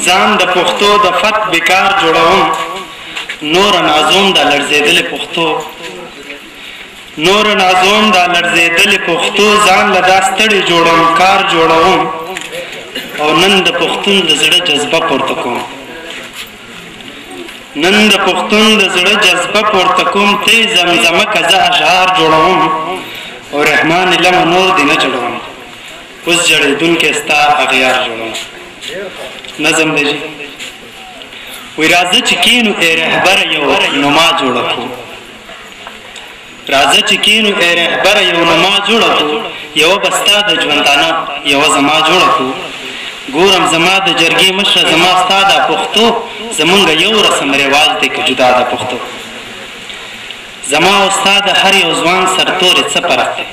ځان د پښتو د فت بیکار جوړوم نور نازوم د لړزېدلې پښتو نور نازوم د لړزېدلې پښتو ځان له دا ستړي جوړوم کار جوړوم او نن د پښتون د زړه جذبه پورته کوم نن د پښتون د زړه جذبه پورته کوم ته زمزمه که زه اشعار جوړوم او رحمان علم نور دې نه جوړوم اوس جړېدونکی ستا اغیار جوړوم نظم دی جي وی راځه چې کینو ای رهبره یو نما جوړه کړو راځه چې کینو ای رهبره یو نما جوړه کړو یوه به ستا د ژوندانه یوه زما جوړه کړو ګورم زما د جرګې مشره زما ستا د پښتو زمونږ یو رسم رواج دی که جدا د پښتو زما او ستا د هر یو ځوان سرتورې څه فرق دی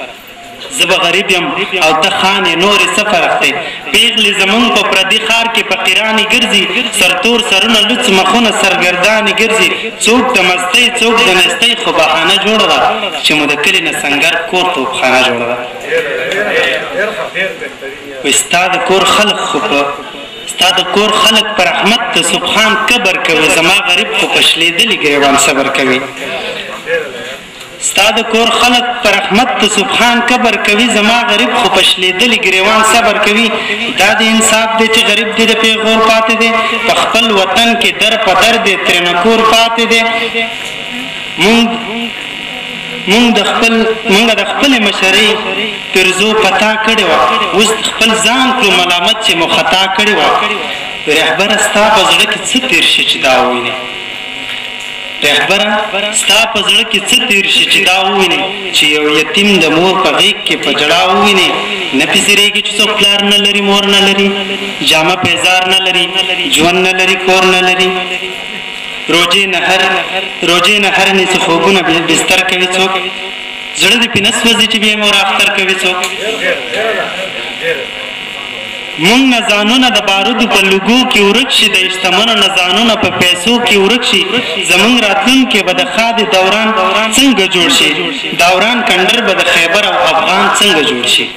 زه به غریب یم او ته خان یې نورې څه فرق دی پیغلې زمونږ په پردي ښار کې فقیرانې ګرځي سرتور سرونه لوڅ مخونه سرګردانې ګرځي څوک د مستۍ څوک د نستۍ خو بهانه جوړه ده چې مو د کلي نه سنګر کور توپخانه جوړه ده وایي ستا د کور خلق خو په ستا د کور خلق پر احمد ته سبحان کبر کوي زما غریب خو په شلېدلي ګریوان صبر کوي ستا د کور خلق پر احمد ته سبحان کبر کوي زما غریب خو په شلېدلي ګریوان صبر کوي دا د انصاف دی چې غریب دی د پیغور پاتې دی په خپل وطن کې در په در دی ترېنه کور پاتې دی مونږ د خپلې مشرۍ پرزو پتا کړې وه اوس خپل ځان کړو ملامت چې مو خطا کړې وه رهبره ستا په زړه کې څه تېر شي چې دا ووینې رهبره ستا په زړه کې څه تېر شي چې دا ووینې چې یو یتیم د مور په غېږ کې په ژړا ووینې نه پسېرېږي چې څوک پلار نه لري مور نه لري جامه پیزار نه لري ژوند نه لري کور نه لري روجې نه هر نیسي خوبونه بستر کوي څوک زړه دې پې نه سوځي چې بیا مور اختر کوي څوک مونږ نه ځانونه د بارودو په لوګو کې ورک شي د شتمنو نه ځانونه په پیسو کې ورک شي زمونږ راتلونکی به د ښادې دوران څنګه جوړ شي دوران کنډر به د خیبر او افغان څنګه جوړ شي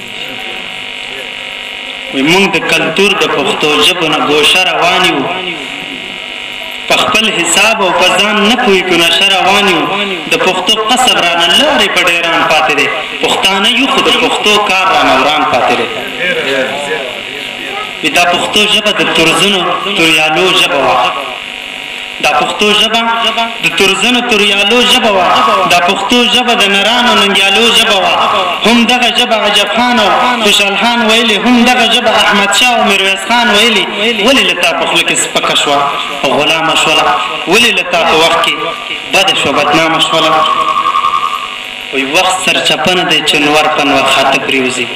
مونږ د کلتور د پښتو ژبو نه ګوشه روان یو په خپل حساب او په ځان نه پوهېږو نشه روان یو د پښتو قصب رانه لارې په ډېران پاتې دی پښتانه یو خو د پښتو کار رانه وران پاتې دی دا پښتو ژبه د ترزنو توریالو ژبه وه دا پښتو ژبه د ترزنو توریالو ژبه وه دا پښتو ژبه د نرانو ننګیالو ژبه وه هم دغه ژبه عجب خان او خوشحال خان ویلې هم دغه ژبه احمدشاه او میرویس خان ویلې ولې له تا په خوله کې سپکه شوه او غلامه شوله ولې له تا په وخت کې بده شوه بدنامه شوله وایي وخت سرچپنه دی چې نور په نور خاته پرېوځي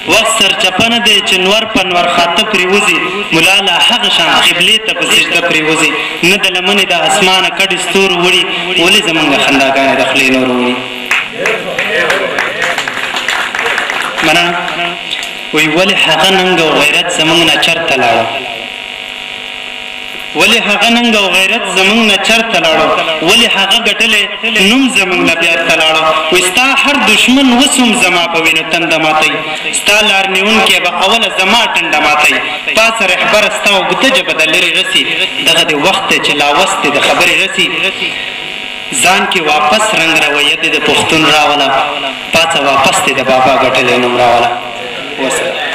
وخت سرچپنه دی چې نور په نور خاته پرېوځي ملا لا هغه شان قبلې ته په سجده پرېوځي نه د لمنې د اسمانه کډې ستورو وړي ولې زمونږ خنداګانې د خولې نور وړي مننه وایي ولې هغه ننګ او غیرت زمونږ نه چرته لاړه ولې هغه ننګ او غیرت زمونږ نه چرته لاړو ولې هغه ګټلې نوم زمونږ نه بیرته لاړو وایي ستا هر دشمن اوس هم زما په وینو تنده ماتوي ستا لار نیونکی به اوله زما ټنډه ماتوي پاسه رهبره ستا اوږده ژبه د لرې رسي دغه د وخت دی چې لاوست دی د خبرې رسي ځان کې واپس رنګ رویت دی د پښتون راوله پاڅه واپس دی د بابا ګټلې نوم راوله وسلام